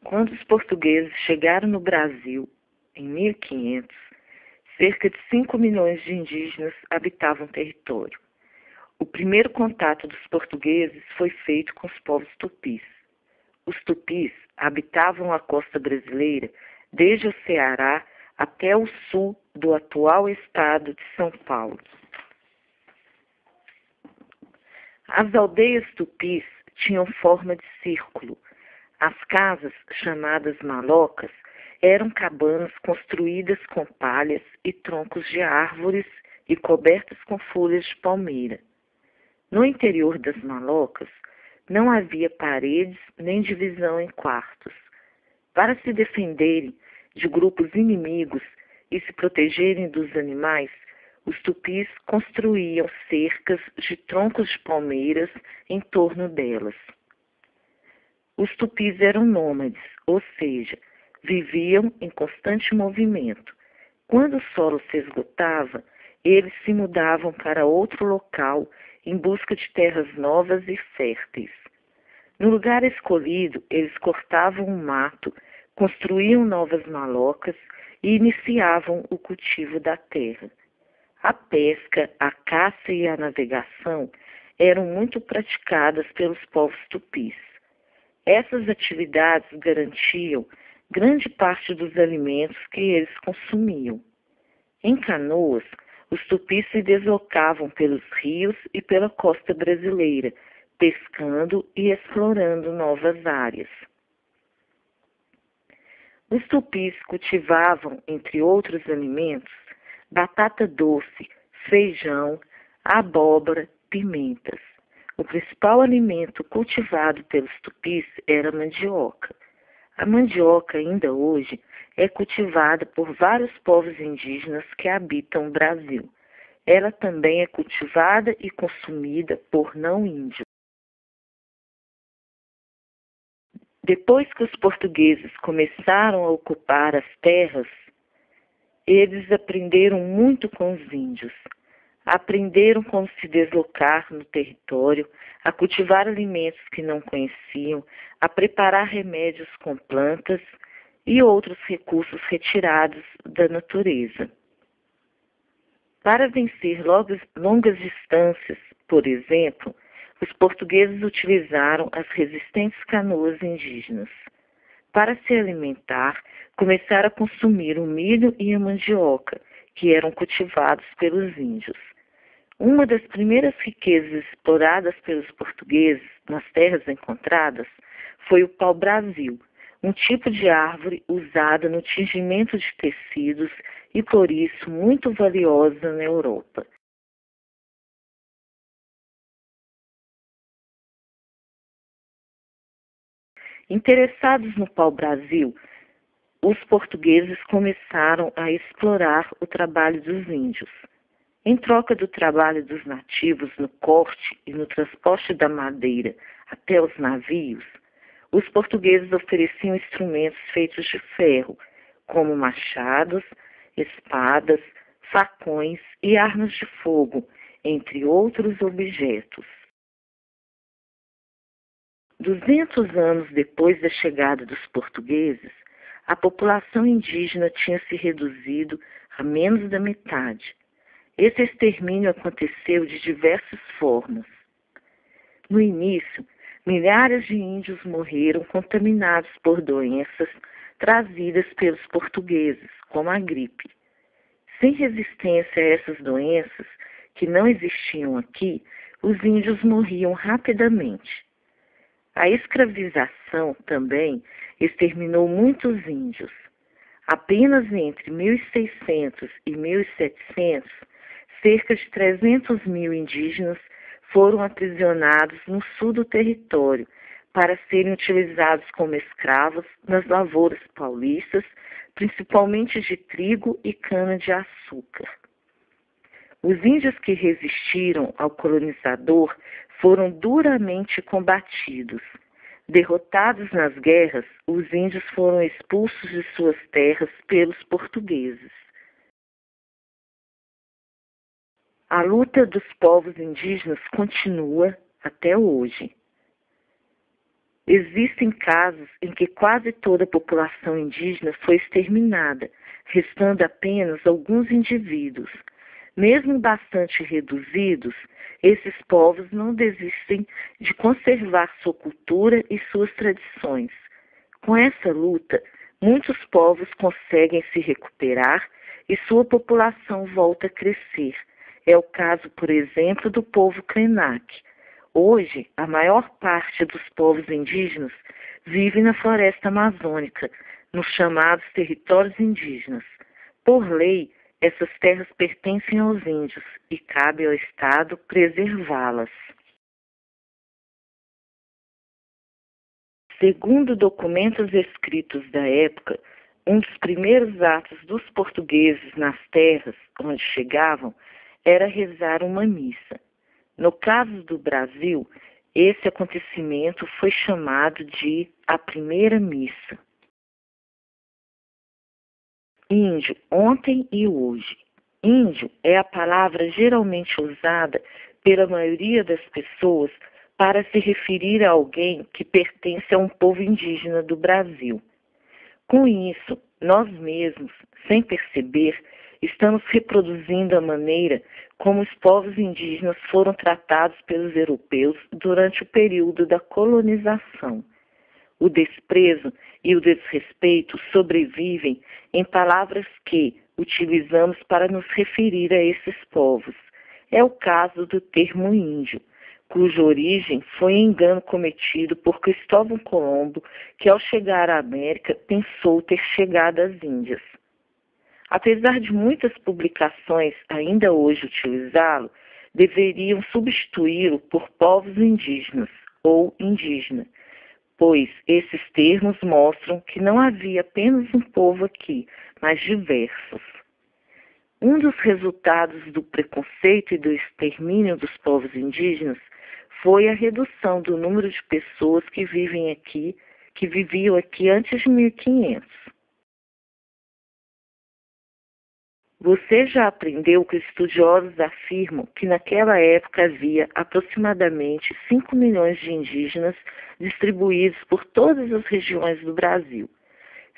Quando os portugueses chegaram no Brasil, em 1500, cerca de 5 milhões de indígenas habitavam o território. O primeiro contato dos portugueses foi feito com os povos tupis. Os tupis habitavam a costa brasileira desde o Ceará até o sul do atual estado de São Paulo. As aldeias tupis tinham forma de círculo. As casas, chamadas malocas, eram cabanas construídas com palhas e troncos de árvores e cobertas com folhas de palmeira. No interior das malocas, não havia paredes nem divisão em quartos. Para se defenderem de grupos inimigos e se protegerem dos animais, os tupis construíam cercas de troncos de palmeiras em torno delas. Os tupis eram nômades, ou seja, viviam em constante movimento. Quando o solo se esgotava, eles se mudavam para outro local em busca de terras novas e férteis. No lugar escolhido, eles cortavam o mato, construíam novas malocas e iniciavam o cultivo da terra. A pesca, a caça e a navegação eram muito praticadas pelos povos tupis. Essas atividades garantiam grande parte dos alimentos que eles consumiam. Em canoas, os tupis se deslocavam pelos rios e pela costa brasileira, pescando e explorando novas áreas. Os tupis cultivavam, entre outros alimentos, batata doce, feijão, abóbora, pimentas. O principal alimento cultivado pelos tupis era a mandioca. A mandioca, ainda hoje, é cultivada por vários povos indígenas que habitam o Brasil. Ela também é cultivada e consumida por não índios. Depois que os portugueses começaram a ocupar as terras, eles aprenderam muito com os índios. Aprenderam como se deslocar no território, a cultivar alimentos que não conheciam, a preparar remédios com plantas e outros recursos retirados da natureza. Para vencer longas distâncias, por exemplo, os portugueses utilizaram as resistentes canoas indígenas. Para se alimentar, começaram a consumir o milho e a mandioca, que eram cultivados pelos índios. Uma das primeiras riquezas exploradas pelos portugueses nas terras encontradas foi o pau-brasil, um tipo de árvore usada no tingimento de tecidos e por isso muito valiosa na Europa. Interessados no pau-brasil, os portugueses começaram a explorar o trabalho dos índios. Em troca do trabalho dos nativos no corte e no transporte da madeira até os navios, os portugueses ofereciam instrumentos feitos de ferro, como machados, espadas, facões e armas de fogo, entre outros objetos. 200 anos depois da chegada dos portugueses, a população indígena tinha se reduzido a menos da metade. Esse extermínio aconteceu de diversas formas. No início, milhares de índios morreram contaminados por doenças trazidas pelos portugueses, como a gripe. Sem resistência a essas doenças, que não existiam aqui, os índios morriam rapidamente. A escravização também exterminou muitos índios. Apenas entre 1600 e 1700, cerca de 300 mil indígenas foram aprisionados no sul do território para serem utilizados como escravos nas lavouras paulistas, principalmente de trigo e cana-de-açúcar. Os índios que resistiram ao colonizador foram duramente combatidos. Derrotados nas guerras, os índios foram expulsos de suas terras pelos portugueses. A luta dos povos indígenas continua até hoje. Existem casos em que quase toda a população indígena foi exterminada, restando apenas alguns indivíduos. Mesmo bastante reduzidos, esses povos não desistem de conservar sua cultura e suas tradições. Com essa luta, muitos povos conseguem se recuperar e sua população volta a crescer. É o caso, por exemplo, do povo Krenak. Hoje, a maior parte dos povos indígenas vive na floresta amazônica, nos chamados territórios indígenas. Por lei, essas terras pertencem aos índios e cabe ao Estado preservá-las. Segundo documentos escritos da época, um dos primeiros atos dos portugueses nas terras onde chegavam era rezar uma missa. No caso do Brasil, esse acontecimento foi chamado de a primeira missa. Índio, ontem e hoje. Índio é a palavra geralmente usada pela maioria das pessoas para se referir a alguém que pertence a um povo indígena do Brasil. Com isso, nós mesmos, sem perceber, estamos reproduzindo a maneira como os povos indígenas foram tratados pelos europeus durante o período da colonização. O desprezo e o desrespeito sobrevivem em palavras que utilizamos para nos referir a esses povos. É o caso do termo índio, cuja origem foi engano cometido por Cristóvão Colombo, que ao chegar à América pensou ter chegado às Índias. Apesar de muitas publicações ainda hoje utilizá-lo, deveriam substituí-lo por povos indígenas ou indígena, pois esses termos mostram que não havia apenas um povo aqui, mas diversos. Um dos resultados do preconceito e do extermínio dos povos indígenas foi a redução do número de pessoas que viviam aqui antes de 1500. Você já aprendeu que estudiosos afirmam que naquela época havia aproximadamente 5 milhões de indígenas distribuídos por todas as regiões do Brasil.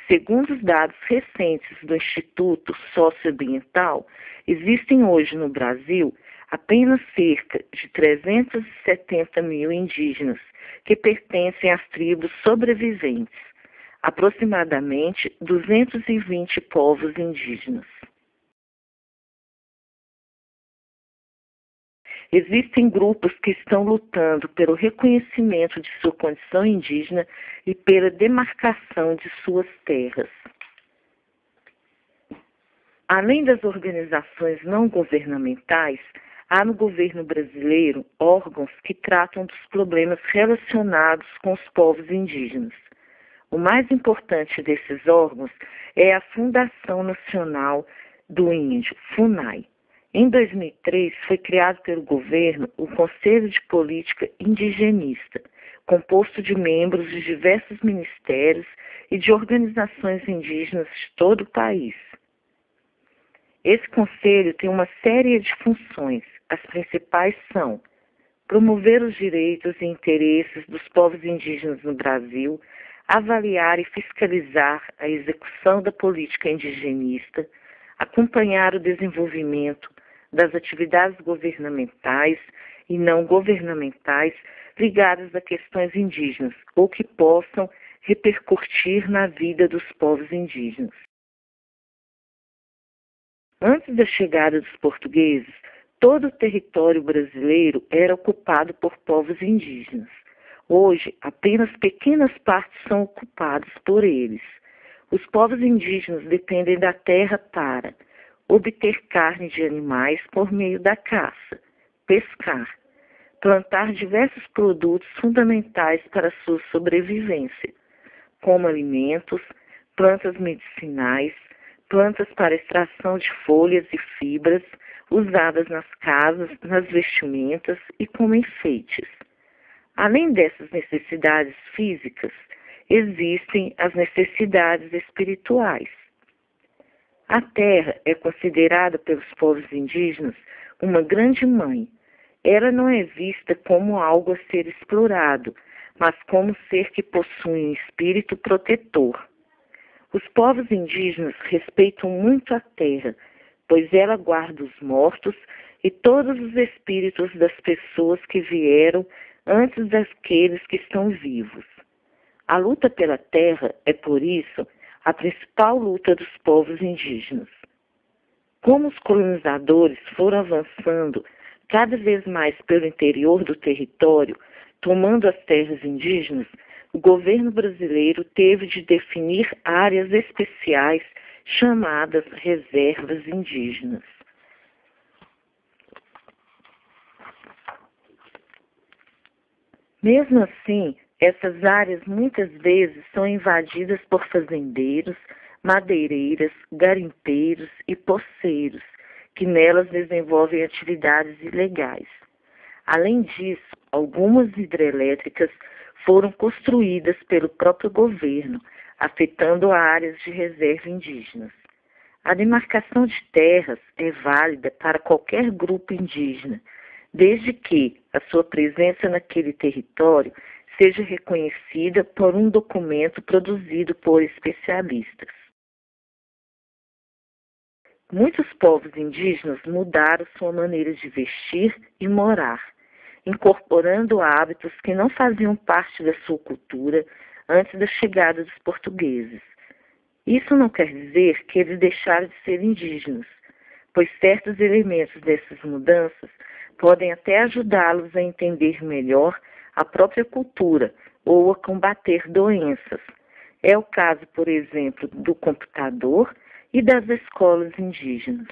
Segundo os dados recentes do Instituto Socioambiental, existem hoje no Brasil apenas cerca de 370 mil indígenas que pertencem às tribos sobreviventes, aproximadamente 220 povos indígenas. Existem grupos que estão lutando pelo reconhecimento de sua condição indígena e pela demarcação de suas terras. Além das organizações não governamentais, há no governo brasileiro órgãos que tratam dos problemas relacionados com os povos indígenas. O mais importante desses órgãos é a Fundação Nacional do Índio, FUNAI. Em 2003, foi criado pelo governo o Conselho de Política Indigenista, composto de membros de diversos ministérios e de organizações indígenas de todo o país. Esse conselho tem uma série de funções. As principais são promover os direitos e interesses dos povos indígenas no Brasil, avaliar e fiscalizar a execução da política indigenista, acompanhar o desenvolvimento das atividades governamentais e não governamentais ligadas a questões indígenas ou que possam repercutir na vida dos povos indígenas. Antes da chegada dos portugueses, todo o território brasileiro era ocupado por povos indígenas. Hoje, apenas pequenas partes são ocupadas por eles. Os povos indígenas dependem da terra para obter carne de animais por meio da caça, pescar, plantar diversos produtos fundamentais para sua sobrevivência, como alimentos, plantas medicinais, plantas para extração de folhas e fibras, usadas nas casas, nas vestimentas e como enfeites. Além dessas necessidades físicas, existem as necessidades espirituais. A terra é considerada pelos povos indígenas uma grande mãe. Ela não é vista como algo a ser explorado, mas como ser que possui um espírito protetor. Os povos indígenas respeitam muito a terra, pois ela guarda os mortos e todos os espíritos das pessoas que vieram antes daqueles que estão vivos. A luta pela terra é, por isso, a principal luta dos povos indígenas. Como os colonizadores foram avançando cada vez mais pelo interior do território, tomando as terras indígenas, o governo brasileiro teve de definir áreas especiais chamadas reservas indígenas. Mesmo assim, essas áreas muitas vezes são invadidas por fazendeiros, madeireiras, garimpeiros e poceiros, que nelas desenvolvem atividades ilegais. Além disso, algumas hidrelétricas foram construídas pelo próprio governo, afetando áreas de reserva indígenas. A demarcação de terras é válida para qualquer grupo indígena, desde que a sua presença naquele território seja reconhecida por um documento produzido por especialistas. Muitos povos indígenas mudaram sua maneira de vestir e morar, incorporando hábitos que não faziam parte da sua cultura antes da chegada dos portugueses. Isso não quer dizer que eles deixaram de ser indígenas, pois certos elementos dessas mudanças podem até ajudá-los a entender melhor a própria cultura ou a combater doenças. É o caso, por exemplo, do computador e das escolas indígenas.